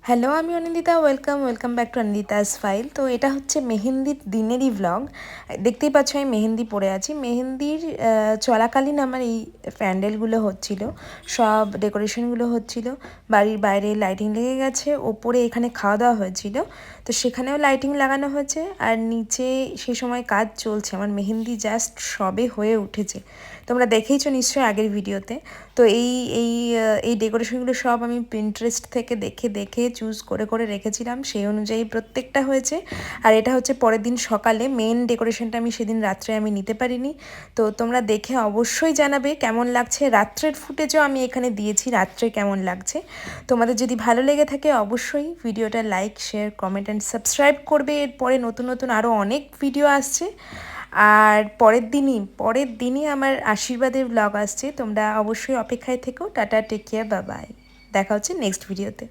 Hello, আমি Anindita. Welcome back to Anindita's file. তো এটা হচ্ছে মেহেন্দির দিনেরই ভ্লগ। দেখতেই পাচ্ছ আমি মেহেন্দি পরে আছি। মেহেন্দির চলাকালীন আমার এই প্যান্ডেলগুলো হচ্ছিল, সব ডেকোরেশনগুলো হচ্ছিল। বাড়ির বাইরে লাইটিং লেগে গেছে, ওপরে এখানে খাওয়া দাওয়া হয়েছিল, তো সেখানেও লাইটিং লাগানো হয়েছে। আর নিচে সেই সময় কাজ চলছে, আমার মেহেন্দি জাস্ট সবে হয়ে উঠেছে, তোমরা দেখেইছো নিশ্চয়ই আগের ভিডিওতে। তো এই ডেকোরেশনগুলো সব আমি পিন্টারেস্ট থেকে দেখে চুজ করে রেখেছিলাম, সেই অনুযায়ী প্রত্যেকটা হয়েছে। আর এটা হচ্ছে পরের দিন সকালে, মেন ডেকোরেশনটা আমি সেদিন রাত্রে আমি নিতে পারিনি। তো তোমরা দেখে অবশ্যই জানাবে কেমন লাগছে। রাত্রের ফুটেজও আমি এখানে দিয়েছি, রাত্রে কেমন লাগছে। তোমাদের যদি ভালো লেগে থাকে অবশ্যই ভিডিওটা like, share, comment and subscribe করবে। এরপরে নতুন আরও অনেক ভিডিও আসছে। আর পরের দিনই আমার আশীর্বাদের ব্লগ আসছে, তোমরা অবশ্যই অপেক্ষায় থেকো। Tata, take care, bye bye. দেখা হচ্ছে নেক্সট ভিডিওতে।